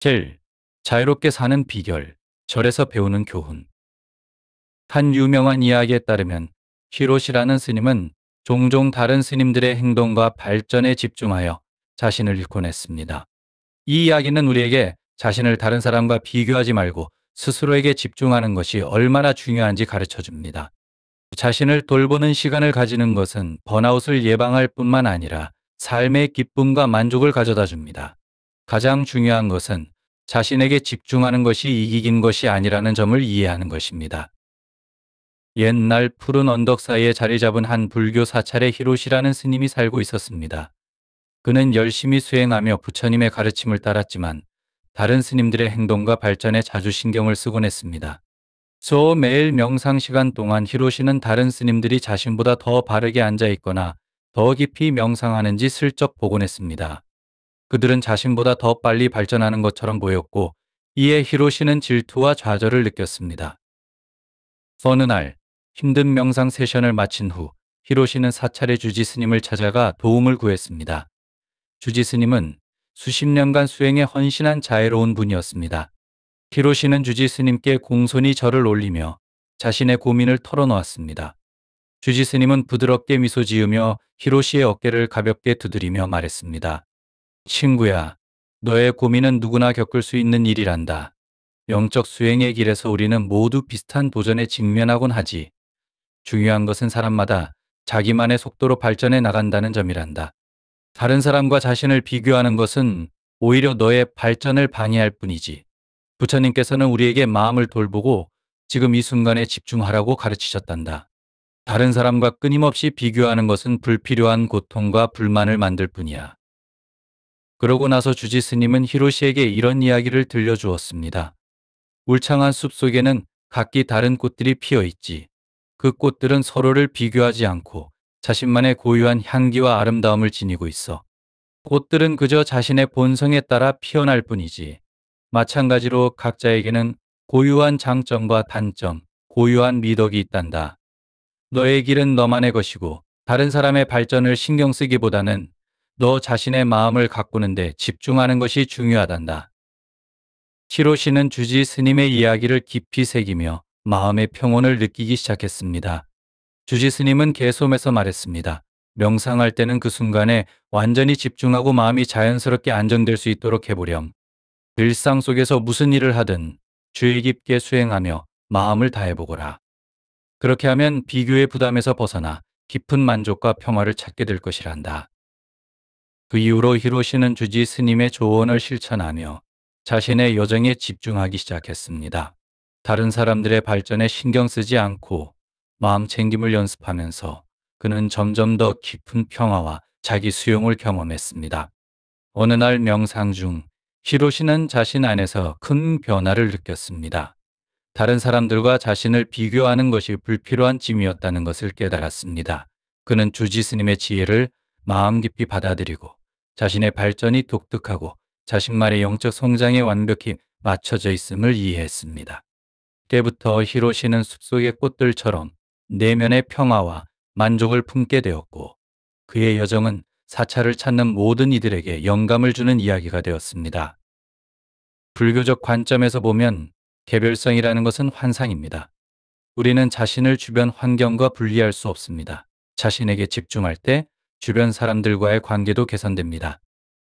7. 자유롭게 사는 비결, 절에서 배우는 교훈. 한 유명한 이야기에 따르면 히로시라는 스님은 종종 다른 스님들의 행동과 발전에 집중하여 자신을 잃곤 했습니다. 이 이야기는 우리에게 자신을 다른 사람과 비교하지 말고 스스로에게 집중하는 것이 얼마나 중요한지 가르쳐 줍니다. 자신을 돌보는 시간을 가지는 것은 번아웃을 예방할 뿐만 아니라 삶의 기쁨과 만족을 가져다 줍니다. 가장 중요한 것은 자신에게 집중하는 것이 이기긴 것이 아니라는 점을 이해하는 것입니다. 옛날 푸른 언덕 사이에 자리 잡은 한 불교 사찰에 히로시라는 스님이 살고 있었습니다. 그는 열심히 수행하며 부처님의 가르침을 따랐지만 다른 스님들의 행동과 발전에 자주 신경을 쓰곤 했습니다. 매일 명상 시간 동안 히로시는 다른 스님들이 자신보다 더 바르게 앉아 있거나 더 깊이 명상하는지 슬쩍 보곤 했습니다. 그들은 자신보다 더 빨리 발전하는 것처럼 보였고 이에 히로시는 질투와 좌절을 느꼈습니다. 어느 날 힘든 명상 세션을 마친 후 히로시는 사찰의 주지 스님을 찾아가 도움을 구했습니다. 주지 스님은 수십 년간 수행에 헌신한 자애로운 분이었습니다. 히로시는 주지 스님께 공손히 절을 올리며 자신의 고민을 털어놓았습니다. 주지 스님은 부드럽게 미소 지으며 히로시의 어깨를 가볍게 두드리며 말했습니다. 친구야, 너의 고민은 누구나 겪을 수 있는 일이란다. 영적 수행의 길에서 우리는 모두 비슷한 도전에 직면하곤 하지. 중요한 것은 사람마다 자기만의 속도로 발전해 나간다는 점이란다. 다른 사람과 자신을 비교하는 것은 오히려 너의 발전을 방해할 뿐이지. 부처님께서는 우리에게 마음을 돌보고 지금 이 순간에 집중하라고 가르치셨단다. 다른 사람과 끊임없이 비교하는 것은 불필요한 고통과 불만을 만들 뿐이야. 그러고 나서 주지 스님은 히로시에게 이런 이야기를 들려주었습니다. 울창한 숲 속에는 각기 다른 꽃들이 피어 있지. 그 꽃들은 서로를 비교하지 않고 자신만의 고유한 향기와 아름다움을 지니고 있어. 꽃들은 그저 자신의 본성에 따라 피어날 뿐이지. 마찬가지로 각자에게는 고유한 장점과 단점, 고유한 미덕이 있단다. 너의 길은 너만의 것이고 다른 사람의 발전을 신경 쓰기보다는 너 자신의 마음을 가꾸는 데 집중하는 것이 중요하단다. 히로시는 주지 스님의 이야기를 깊이 새기며 마음의 평온을 느끼기 시작했습니다. 주지 스님은 개솜에서 말했습니다. 명상할 때는 그 순간에 완전히 집중하고 마음이 자연스럽게 안정될 수 있도록 해보렴. 일상 속에서 무슨 일을 하든 주의 깊게 수행하며 마음을 다해보거라. 그렇게 하면 비교의 부담에서 벗어나 깊은 만족과 평화를 찾게 될 것이란다. 그 이후로 히로시는 주지 스님의 조언을 실천하며 자신의 여정에 집중하기 시작했습니다. 다른 사람들의 발전에 신경 쓰지 않고 마음 챙김을 연습하면서 그는 점점 더 깊은 평화와 자기 수용을 경험했습니다. 어느 날 명상 중 히로시는 자신 안에서 큰 변화를 느꼈습니다. 다른 사람들과 자신을 비교하는 것이 불필요한 짐이었다는 것을 깨달았습니다. 그는 주지 스님의 지혜를 마음 깊이 받아들이고 자신의 발전이 독특하고 자신만의 영적 성장에 완벽히 맞춰져 있음을 이해했습니다. 그때부터 히로시는 숲속의 꽃들처럼 내면의 평화와 만족을 품게 되었고 그의 여정은 사찰을 찾는 모든 이들에게 영감을 주는 이야기가 되었습니다. 불교적 관점에서 보면 개별성이라는 것은 환상입니다. 우리는 자신을 주변 환경과 분리할 수 없습니다. 자신에게 집중할 때 주변 사람들과의 관계도 개선됩니다.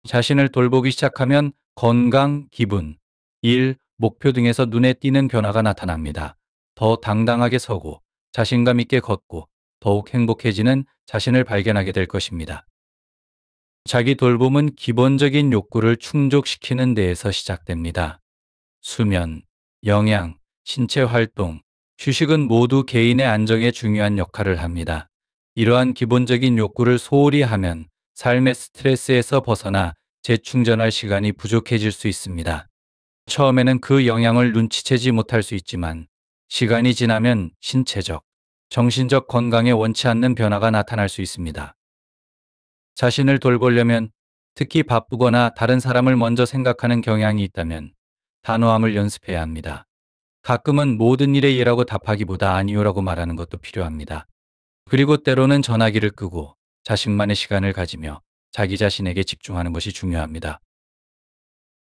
자신을 돌보기 시작하면 건강, 기분, 일, 목표 등에서 눈에 띄는 변화가 나타납니다. 더 당당하게 서고 자신감 있게 걷고 더욱 행복해지는 자신을 발견하게 될 것입니다. 자기 돌봄은 기본적인 욕구를 충족시키는 데에서 시작됩니다. 수면, 영양, 신체 활동, 휴식은 모두 개인의 안정에 중요한 역할을 합니다. 이러한 기본적인 욕구를 소홀히 하면 삶의 스트레스에서 벗어나 재충전할 시간이 부족해질 수 있습니다. 처음에는 그 영향을 눈치채지 못할 수 있지만 시간이 지나면 신체적, 정신적 건강에 원치 않는 변화가 나타날 수 있습니다. 자신을 돌보려면 특히 바쁘거나 다른 사람을 먼저 생각하는 경향이 있다면 단호함을 연습해야 합니다. 가끔은 모든 일에 예라고 답하기보다 아니요라고 말하는 것도 필요합니다. 그리고 때로는 전화기를 끄고 자신만의 시간을 가지며 자기 자신에게 집중하는 것이 중요합니다.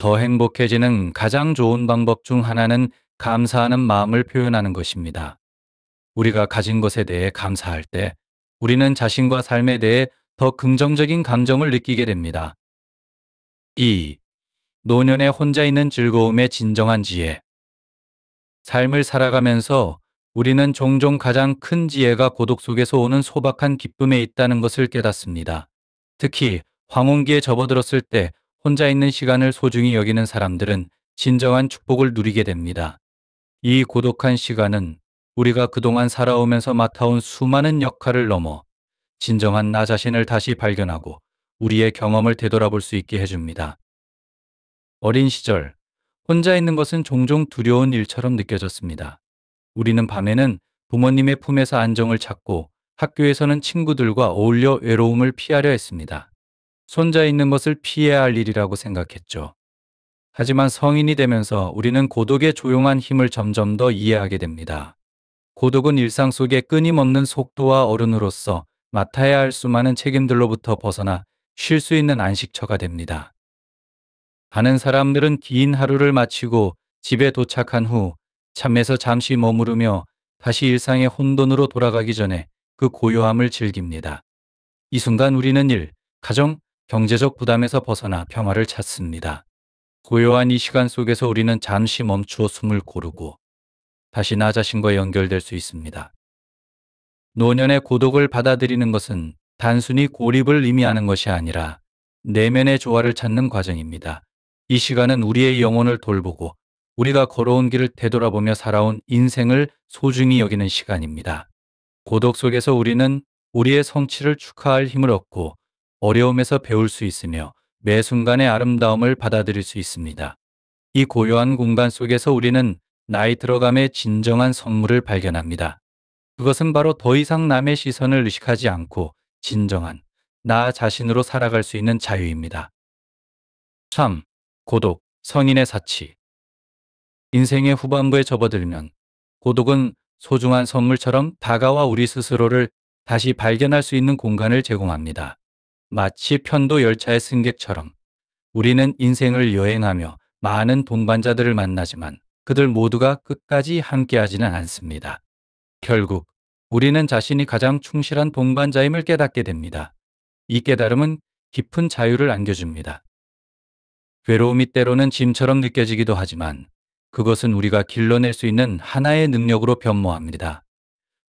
더 행복해지는 가장 좋은 방법 중 하나는 감사하는 마음을 표현하는 것입니다. 우리가 가진 것에 대해 감사할 때 우리는 자신과 삶에 대해 더 긍정적인 감정을 느끼게 됩니다. 2. 노년에 혼자 있는 즐거움의 진정한 지혜. 삶을 살아가면서 우리는 종종 가장 큰 지혜가 고독 속에서 오는 소박한 기쁨에 있다는 것을 깨닫습니다. 특히 황혼기에 접어들었을 때 혼자 있는 시간을 소중히 여기는 사람들은 진정한 축복을 누리게 됩니다. 이 고독한 시간은 우리가 그동안 살아오면서 맡아온 수많은 역할을 넘어 진정한 나 자신을 다시 발견하고 우리의 경험을 되돌아볼 수 있게 해줍니다. 어린 시절, 혼자 있는 것은 종종 두려운 일처럼 느껴졌습니다. 우리는 밤에는 부모님의 품에서 안정을 찾고 학교에서는 친구들과 어울려 외로움을 피하려 했습니다. 손자 있는 것을 피해야 할 일이라고 생각했죠. 하지만 성인이 되면서 우리는 고독의 조용한 힘을 점점 더 이해하게 됩니다. 고독은 일상 속의 끊임없는 속도와 어른으로서 맡아야 할 수많은 책임들로부터 벗어나 쉴 수 있는 안식처가 됩니다. 많은 사람들은 긴 하루를 마치고 집에 도착한 후 잠에서 잠시 머무르며 다시 일상의 혼돈으로 돌아가기 전에 그 고요함을 즐깁니다. 이 순간 우리는 일, 가정, 경제적 부담에서 벗어나 평화를 찾습니다. 고요한 이 시간 속에서 우리는 잠시 멈추어 숨을 고르고 다시 나 자신과 연결될 수 있습니다. 노년의 고독을 받아들이는 것은 단순히 고립을 의미하는 것이 아니라 내면의 조화를 찾는 과정입니다. 이 시간은 우리의 영혼을 돌보고 우리가 걸어온 길을 되돌아보며 살아온 인생을 소중히 여기는 시간입니다. 고독 속에서 우리는 우리의 성취를 축하할 힘을 얻고 어려움에서 배울 수 있으며 매 순간의 아름다움을 받아들일 수 있습니다. 이 고요한 공간 속에서 우리는 나이 들어감의 진정한 선물을 발견합니다. 그것은 바로 더 이상 남의 시선을 의식하지 않고 진정한 나 자신으로 살아갈 수 있는 자유입니다. 3. 고독, 성인의 사치. 인생의 후반부에 접어들면 고독은 소중한 선물처럼 다가와 우리 스스로를 다시 발견할 수 있는 공간을 제공합니다. 마치 편도 열차의 승객처럼 우리는 인생을 여행하며 많은 동반자들을 만나지만 그들 모두가 끝까지 함께하지는 않습니다. 결국 우리는 자신이 가장 충실한 동반자임을 깨닫게 됩니다. 이 깨달음은 깊은 자유를 안겨줍니다. 괴로움이 때로는 짐처럼 느껴지기도 하지만 그것은 우리가 길러낼 수 있는 하나의 능력으로 변모합니다.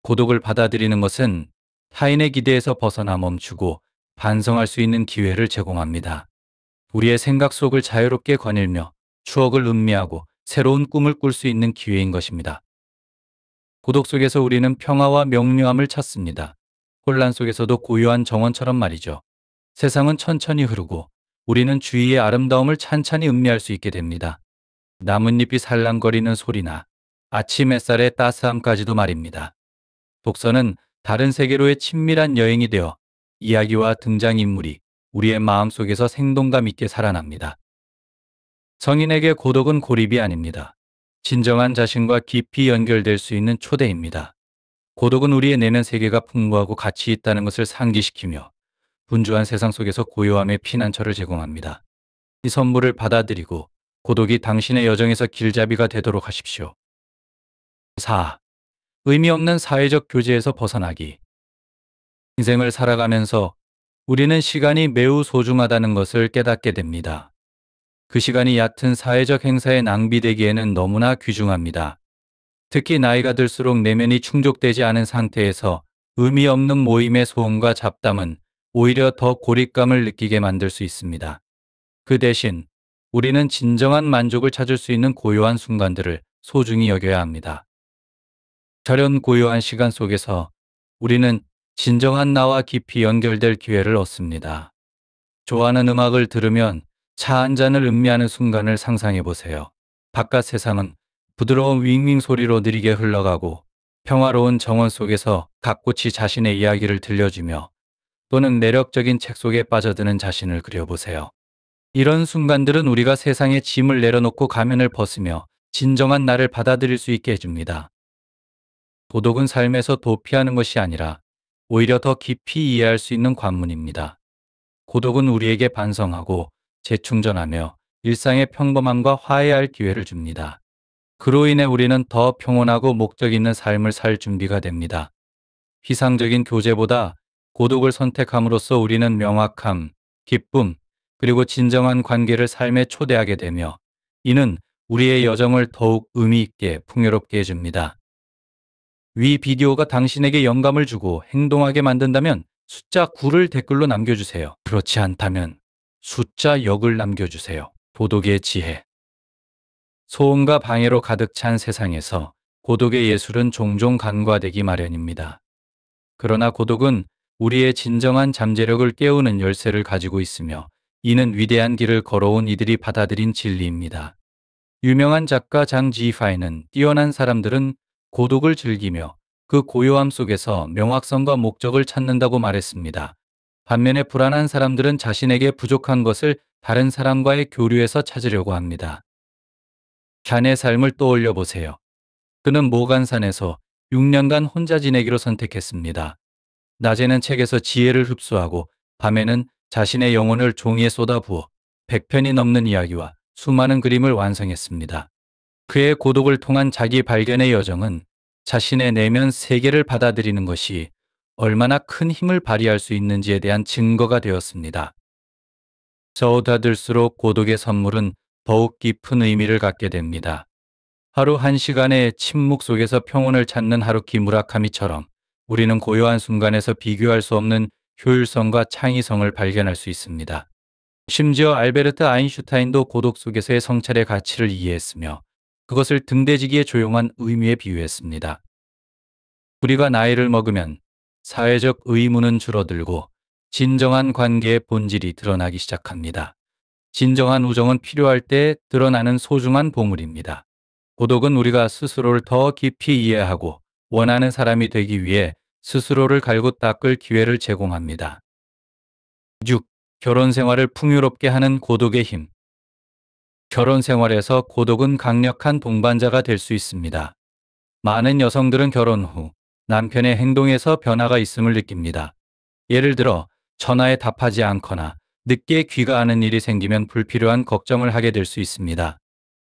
고독을 받아들이는 것은 타인의 기대에서 벗어나 멈추고 반성할 수 있는 기회를 제공합니다. 우리의 생각 속을 자유롭게 거닐며 추억을 음미하고 새로운 꿈을 꿀 수 있는 기회인 것입니다. 고독 속에서 우리는 평화와 명료함을 찾습니다. 혼란 속에서도 고요한 정원처럼 말이죠. 세상은 천천히 흐르고 우리는 주위의 아름다움을 찬찬히 음미할 수 있게 됩니다. 나뭇잎이 살랑거리는 소리나 아침 햇살의 따스함까지도 말입니다. 독서는 다른 세계로의 친밀한 여행이 되어 이야기와 등장인물이 우리의 마음속에서 생동감 있게 살아납니다. 성인에게 고독은 고립이 아닙니다. 진정한 자신과 깊이 연결될 수 있는 초대입니다. 고독은 우리의 내면 세계가 풍부하고 가치 있다는 것을 상기시키며 분주한 세상 속에서 고요함의 피난처를 제공합니다. 이 선물을 받아들이고 고독이 당신의 여정에서 길잡이가 되도록 하십시오. 4. 의미 없는 사회적 교제에서 벗어나기. 인생을 살아가면서 우리는 시간이 매우 소중하다는 것을 깨닫게 됩니다. 그 시간이 얕은 사회적 행사에 낭비되기에는 너무나 귀중합니다. 특히 나이가 들수록 내면이 충족되지 않은 상태에서 의미 없는 모임의 소음과 잡담은 오히려 더 고립감을 느끼게 만들 수 있습니다. 그 대신 우리는 진정한 만족을 찾을 수 있는 고요한 순간들을 소중히 여겨야 합니다. 저런 고요한 시간 속에서 우리는 진정한 나와 깊이 연결될 기회를 얻습니다. 좋아하는 음악을 들으면 차 한 잔을 음미하는 순간을 상상해 보세요. 바깥 세상은 부드러운 윙윙 소리로 느리게 흘러가고 평화로운 정원 속에서 갓꽃이 자신의 이야기를 들려주며 또는 매력적인 책 속에 빠져드는 자신을 그려보세요. 이런 순간들은 우리가 세상의 짐을 내려놓고 가면을 벗으며 진정한 나를 받아들일 수 있게 해줍니다. 고독은 삶에서 도피하는 것이 아니라 오히려 더 깊이 이해할 수 있는 관문입니다. 고독은 우리에게 반성하고 재충전하며 일상의 평범함과 화해할 기회를 줍니다. 그로 인해 우리는 더 평온하고 목적 있는 삶을 살 준비가 됩니다. 피상적인 교제보다 고독을 선택함으로써 우리는 명확함, 기쁨, 그리고 진정한 관계를 삶에 초대하게 되며 이는 우리의 여정을 더욱 의미 있게 풍요롭게 해줍니다. 위 비디오가 당신에게 영감을 주고 행동하게 만든다면 숫자 9를 댓글로 남겨주세요. 그렇지 않다면 숫자 0을 남겨주세요. 도덕의 지혜. 소음과 방해로 가득 찬 세상에서 고독의 예술은 종종 간과되기 마련입니다. 그러나 고독은 우리의 진정한 잠재력을 깨우는 열쇠를 가지고 있으며 이는 위대한 길을 걸어온 이들이 받아들인 진리입니다. 유명한 작가 장 지파이는 뛰어난 사람들은 고독을 즐기며 그 고요함 속에서 명확성과 목적을 찾는다고 말했습니다. 반면에 불안한 사람들은 자신에게 부족한 것을 다른 사람과의 교류에서 찾으려고 합니다. 샨의 삶을 떠올려 보세요. 그는 모간산에서 6년간 혼자 지내기로 선택했습니다. 낮에는 책에서 지혜를 흡수하고 밤에는 자신의 영혼을 종이에 쏟아부어 100편이 넘는 이야기와 수많은 그림을 완성했습니다. 그의 고독을 통한 자기 발견의 여정은 자신의 내면 세계를 받아들이는 것이 얼마나 큰 힘을 발휘할 수 있는지에 대한 증거가 되었습니다. 저우다 들수록 고독의 선물은 더욱 깊은 의미를 갖게 됩니다. 하루 1시간의 침묵 속에서 평온을 찾는 하루키 무라카미처럼 우리는 고요한 순간에서 비교할 수 없는 효율성과 창의성을 발견할 수 있습니다. 심지어 알베르트 아인슈타인도 고독 속에서의 성찰의 가치를 이해했으며 그것을 등대지기의 조용한 의미에 비유했습니다. 우리가 나이를 먹으면 사회적 의무는 줄어들고 진정한 관계의 본질이 드러나기 시작합니다. 진정한 우정은 필요할 때 드러나는 소중한 보물입니다. 고독은 우리가 스스로를 더 깊이 이해하고 원하는 사람이 되기 위해 스스로를 갈고 닦을 기회를 제공합니다. 6. 결혼 생활을 풍요롭게 하는 고독의 힘. 결혼 생활에서 고독은 강력한 동반자가 될 수 있습니다. 많은 여성들은 결혼 후 남편의 행동에서 변화가 있음을 느낍니다. 예를 들어 전화에 답하지 않거나 늦게 귀가하는 일이 생기면 불필요한 걱정을 하게 될 수 있습니다.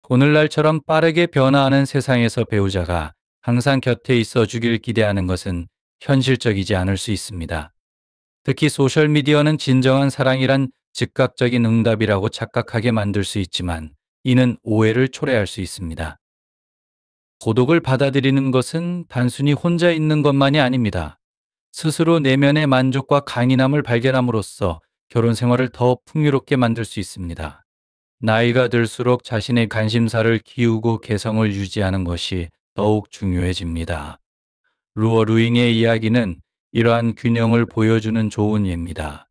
오늘날처럼 빠르게 변화하는 세상에서 배우자가 항상 곁에 있어 주길 기대하는 것은 현실적이지 않을 수 있습니다. 특히 소셜미디어는 진정한 사랑이란 즉각적인 응답이라고 착각하게 만들 수 있지만 이는 오해를 초래할 수 있습니다. 고독을 받아들이는 것은 단순히 혼자 있는 것만이 아닙니다. 스스로 내면의 만족과 강인함을 발견함으로써 결혼 생활을 더 풍요롭게 만들 수 있습니다. 나이가 들수록 자신의 관심사를 키우고 개성을 유지하는 것이 더욱 중요해집니다. 루어 루잉의 이야기는 이러한 균형을 보여주는 좋은 예입니다.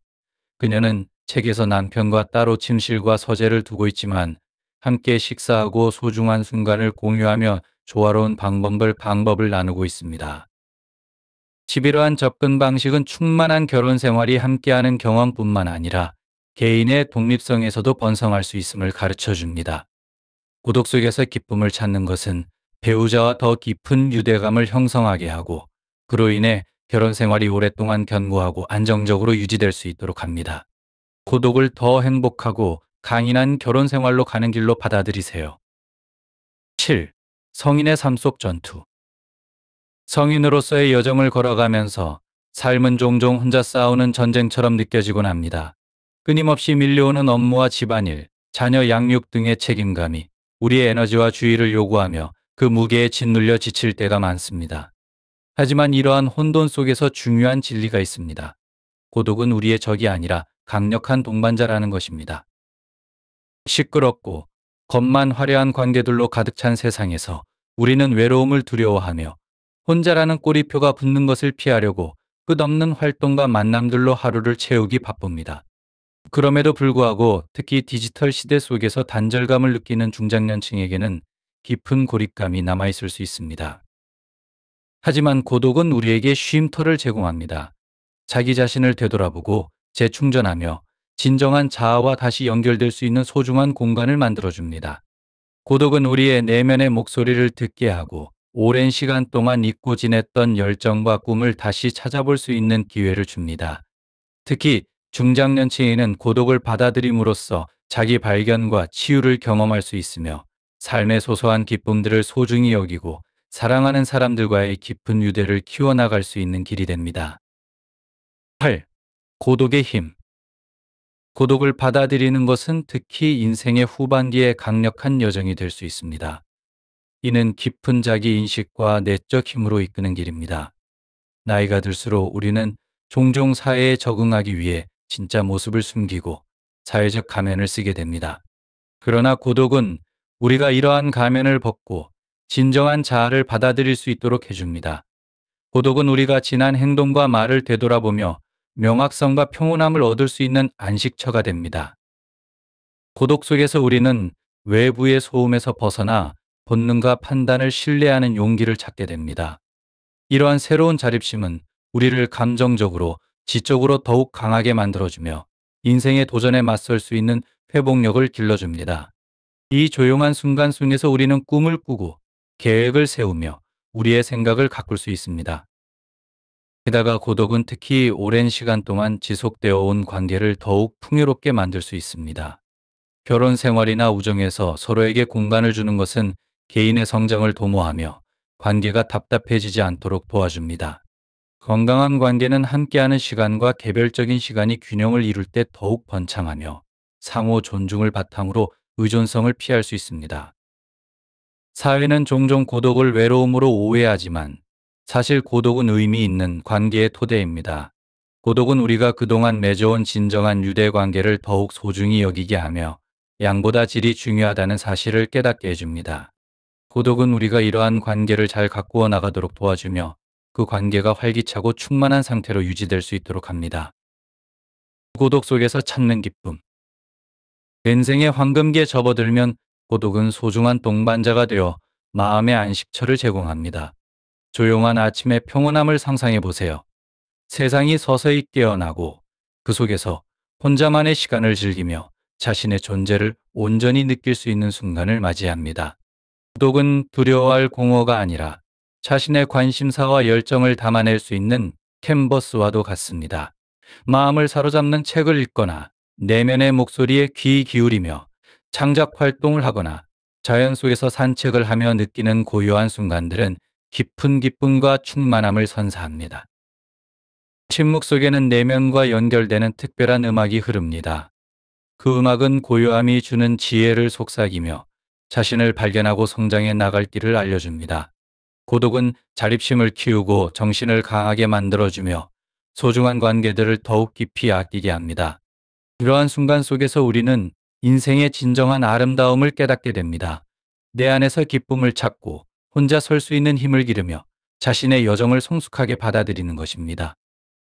그녀는 책에서 남편과 따로 침실과 서재를 두고 있지만 함께 식사하고 소중한 순간을 공유하며 조화로운 방법을 나누고 있습니다. 이러한 접근 방식은 충만한 결혼 생활이 함께하는 경험뿐만 아니라 개인의 독립성에서도 번성할 수 있음을 가르쳐 줍니다. 고독 속에서 기쁨을 찾는 것은 배우자와 더 깊은 유대감을 형성하게 하고 그로 인해 결혼 생활이 오랫동안 견고하고 안정적으로 유지될 수 있도록 합니다. 고독을 더 행복하고 강인한 결혼 생활로 가는 길로 받아들이세요. 7. 성인의 삶 속 전투. 성인으로서의 여정을 걸어가면서 삶은 종종 혼자 싸우는 전쟁처럼 느껴지곤 합니다. 끊임없이 밀려오는 업무와 집안일, 자녀 양육 등의 책임감이 우리의 에너지와 주의를 요구하며 그 무게에 짓눌려 지칠 때가 많습니다. 하지만 이러한 혼돈 속에서 중요한 진리가 있습니다. 고독은 우리의 적이 아니라 강력한 동반자라는 것입니다. 시끄럽고 겉만 화려한 관계들로 가득 찬 세상에서 우리는 외로움을 두려워하며 혼자라는 꼬리표가 붙는 것을 피하려고 끝없는 활동과 만남들로 하루를 채우기 바쁩니다. 그럼에도 불구하고 특히 디지털 시대 속에서 단절감을 느끼는 중장년층에게는 깊은 고립감이 남아있을 수 있습니다. 하지만 고독은 우리에게 쉼터를 제공합니다. 자기 자신을 되돌아보고 재충전하며 진정한 자아와 다시 연결될 수 있는 소중한 공간을 만들어줍니다. 고독은 우리의 내면의 목소리를 듣게 하고 오랜 시간 동안 잊고 지냈던 열정과 꿈을 다시 찾아볼 수 있는 기회를 줍니다. 특히 중장년층에는 고독을 받아들임으로써 자기 발견과 치유를 경험할 수 있으며 삶의 소소한 기쁨들을 소중히 여기고 사랑하는 사람들과의 깊은 유대를 키워나갈 수 있는 길이 됩니다. 8. 고독의 힘. 고독을 받아들이는 것은 특히 인생의 후반기에 강력한 여정이 될 수 있습니다. 이는 깊은 자기 인식과 내적 힘으로 이끄는 길입니다. 나이가 들수록 우리는 종종 사회에 적응하기 위해 진짜 모습을 숨기고 사회적 가면을 쓰게 됩니다. 그러나 고독은 우리가 이러한 가면을 벗고 진정한 자아를 받아들일 수 있도록 해줍니다. 고독은 우리가 지난 행동과 말을 되돌아보며 명확성과 평온함을 얻을 수 있는 안식처가 됩니다. 고독 속에서 우리는 외부의 소음에서 벗어나 본능과 판단을 신뢰하는 용기를 찾게 됩니다. 이러한 새로운 자립심은 우리를 감정적으로, 지적으로 더욱 강하게 만들어주며 인생의 도전에 맞설 수 있는 회복력을 길러줍니다. 이 조용한 순간 속에서 우리는 꿈을 꾸고 계획을 세우며 우리의 생각을 가꿀 수 있습니다. 게다가 고독은 특히 오랜 시간 동안 지속되어 온 관계를 더욱 풍요롭게 만들 수 있습니다. 결혼 생활이나 우정에서 서로에게 공간을 주는 것은 개인의 성장을 도모하며 관계가 답답해지지 않도록 도와줍니다. 건강한 관계는 함께하는 시간과 개별적인 시간이 균형을 이룰 때 더욱 번창하며 상호 존중을 바탕으로 의존성을 피할 수 있습니다. 사회는 종종 고독을 외로움으로 오해하지만 사실 고독은 의미 있는 관계의 토대입니다. 고독은 우리가 그동안 맺어온 진정한 유대 관계를 더욱 소중히 여기게 하며 양보다 질이 중요하다는 사실을 깨닫게 해줍니다. 고독은 우리가 이러한 관계를 잘 가꾸어 나가도록 도와주며 그 관계가 활기차고 충만한 상태로 유지될 수 있도록 합니다. 고독 속에서 찾는 기쁨. 인생의 황금기에 접어들면 고독은 소중한 동반자가 되어 마음의 안식처를 제공합니다. 조용한 아침의 평온함을 상상해 보세요. 세상이 서서히 깨어나고 그 속에서 혼자만의 시간을 즐기며 자신의 존재를 온전히 느낄 수 있는 순간을 맞이합니다. 고독은 두려워할 공허가 아니라 자신의 관심사와 열정을 담아낼 수 있는 캔버스와도 같습니다. 마음을 사로잡는 책을 읽거나 내면의 목소리에 귀 기울이며 창작 활동을 하거나 자연 속에서 산책을 하며 느끼는 고요한 순간들은 깊은 기쁨과 충만함을 선사합니다. 침묵 속에는 내면과 연결되는 특별한 음악이 흐릅니다. 그 음악은 고요함이 주는 지혜를 속삭이며 자신을 발견하고 성장해 나갈 길을 알려줍니다. 고독은 자립심을 키우고 정신을 강하게 만들어주며 소중한 관계들을 더욱 깊이 아끼게 합니다. 이러한 순간 속에서 우리는 인생의 진정한 아름다움을 깨닫게 됩니다. 내 안에서 기쁨을 찾고 혼자 설 수 있는 힘을 기르며 자신의 여정을 성숙하게 받아들이는 것입니다.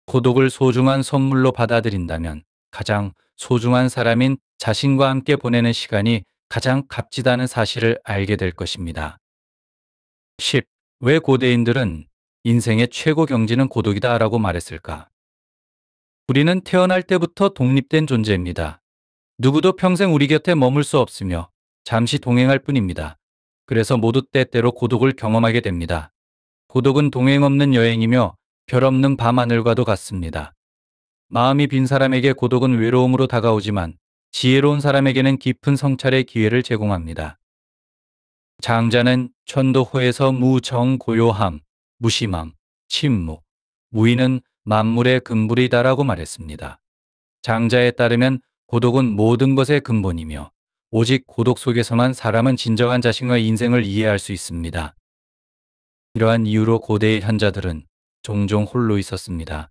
고독을 소중한 선물로 받아들인다면 가장 소중한 사람인 자신과 함께 보내는 시간이 가장 값지다는 사실을 알게 될 것입니다. 10. 왜 고대인들은 인생의 최고 경지는 고독이다 라고 말했을까? 우리는 태어날 때부터 독립된 존재입니다. 누구도 평생 우리 곁에 머물 수 없으며 잠시 동행할 뿐입니다. 그래서 모두 때때로 고독을 경험하게 됩니다. 고독은 동행 없는 여행이며 별 없는 밤하늘과도 같습니다. 마음이 빈 사람에게 고독은 외로움으로 다가오지만 지혜로운 사람에게는 깊은 성찰의 기회를 제공합니다. 장자는 천도호에서 무정고요함, 무심함, 침묵, 무의는 만물의 근본이다라고 말했습니다. 장자에 따르면 고독은 모든 것의 근본이며 오직 고독 속에서만 사람은 진정한 자신과 인생을 이해할 수 있습니다. 이러한 이유로 고대의 현자들은 종종 홀로 있었습니다.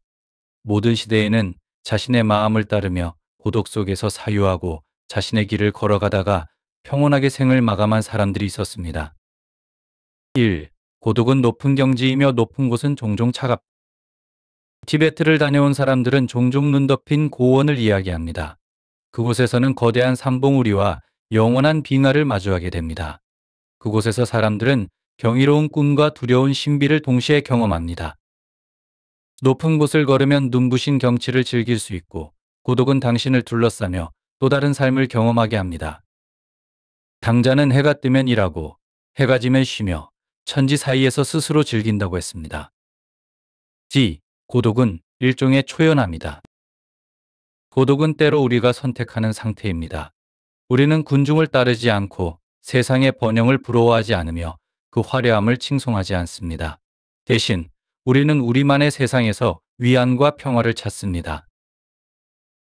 모든 시대에는 자신의 마음을 따르며 고독 속에서 사유하고 자신의 길을 걸어가다가 평온하게 생을 마감한 사람들이 있었습니다. 1. 고독은 높은 경지이며 높은 곳은 종종 차갑다. 티베트를 다녀온 사람들은 종종 눈 덮인 고원을 이야기합니다. 그곳에서는 거대한 삼봉우리와 영원한 빙하를 마주하게 됩니다. 그곳에서 사람들은 경이로운 꿈과 두려운 신비를 동시에 경험합니다. 높은 곳을 걸으면 눈부신 경치를 즐길 수 있고 고독은 당신을 둘러싸며 또 다른 삶을 경험하게 합니다. 당자는 해가 뜨면 일하고 해가 지면 쉬며 천지 사이에서 스스로 즐긴다고 했습니다. 고독은 일종의 초연합니다. 고독은 때로 우리가 선택하는 상태입니다. 우리는 군중을 따르지 않고 세상의 번영을 부러워하지 않으며 그 화려함을 칭송하지 않습니다. 대신 우리는 우리만의 세상에서 위안과 평화를 찾습니다.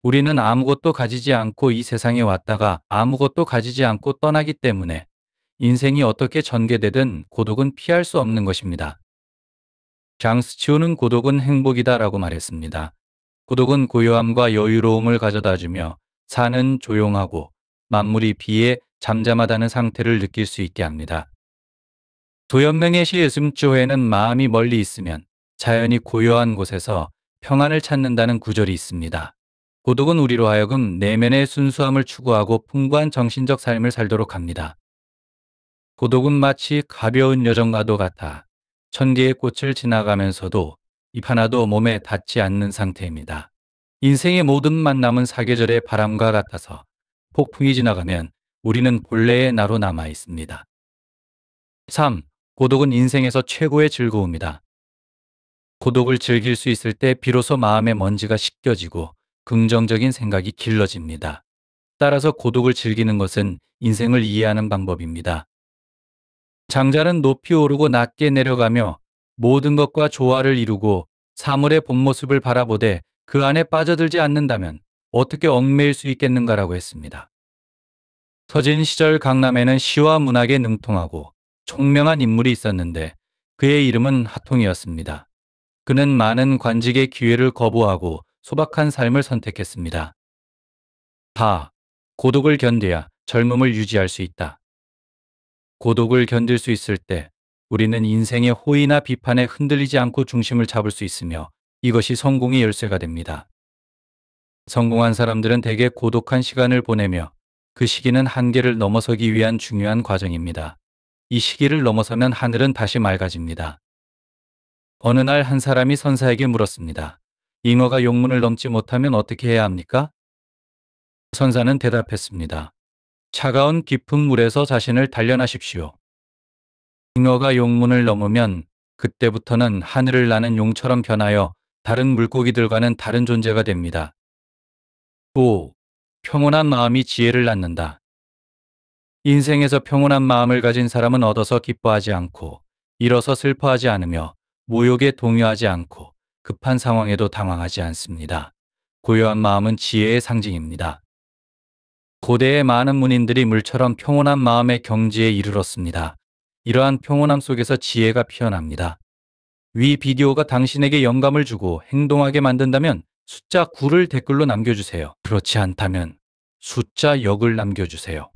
우리는 아무것도 가지지 않고 이 세상에 왔다가 아무것도 가지지 않고 떠나기 때문에 인생이 어떻게 전개되든 고독은 피할 수 없는 것입니다. 장스치우는 고독은 행복이다라고 말했습니다. 고독은 고요함과 여유로움을 가져다주며 산은 조용하고 만물이 비에 잠잠하다는 상태를 느낄 수 있게 합니다. 도연명의 시 예숨조에는 마음이 멀리 있으면 자연이 고요한 곳에서 평안을 찾는다는 구절이 있습니다. 고독은 우리로 하여금 내면의 순수함을 추구하고 풍부한 정신적 삶을 살도록 합니다. 고독은 마치 가벼운 여정과도 같아 천 개의 꽃을 지나가면서도 잎 하나도 몸에 닿지 않는 상태입니다. 인생의 모든 만남은 사계절의 바람과 같아서 폭풍이 지나가면 우리는 본래의 나로 남아 있습니다. 3. 고독은 인생에서 최고의 즐거움이다. 고독을 즐길 수 있을 때 비로소 마음의 먼지가 씻겨지고 긍정적인 생각이 길러집니다. 따라서 고독을 즐기는 것은 인생을 이해하는 방법입니다. 장자는 높이 오르고 낮게 내려가며 모든 것과 조화를 이루고 사물의 본 모습을 바라보되 그 안에 빠져들지 않는다면 어떻게 얽매일 수 있겠는가라고 했습니다. 서진 시절 강남에는 시와 문학에 능통하고 총명한 인물이 있었는데 그의 이름은 하통이었습니다. 그는 많은 관직의 기회를 거부하고 소박한 삶을 선택했습니다. 고독을 견뎌야 젊음을 유지할 수 있다. 고독을 견딜 수 있을 때 우리는 인생의 호의나 비판에 흔들리지 않고 중심을 잡을 수 있으며 이것이 성공의 열쇠가 됩니다. 성공한 사람들은 대개 고독한 시간을 보내며 그 시기는 한계를 넘어서기 위한 중요한 과정입니다. 이 시기를 넘어서면 하늘은 다시 맑아집니다. 어느 날 한 사람이 선사에게 물었습니다. 잉어가 용문을 넘지 못하면 어떻게 해야 합니까? 선사는 대답했습니다. 차가운 깊은 물에서 자신을 단련하십시오. 잉어가 용문을 넘으면 그때부터는 하늘을 나는 용처럼 변하여 다른 물고기들과는 다른 존재가 됩니다. 5. 평온한 마음이 지혜를 낳는다. 인생에서 평온한 마음을 가진 사람은 얻어서 기뻐하지 않고 잃어서 슬퍼하지 않으며 모욕에 동요하지 않고 급한 상황에도 당황하지 않습니다. 고요한 마음은 지혜의 상징입니다. 고대의 많은 문인들이 물처럼 평온한 마음의 경지에 이르렀습니다. 이러한 평온함 속에서 지혜가 피어납니다. 위 비디오가 당신에게 영감을 주고 행동하게 만든다면 숫자 9를 댓글로 남겨주세요. 그렇지 않다면 숫자 0을 남겨주세요.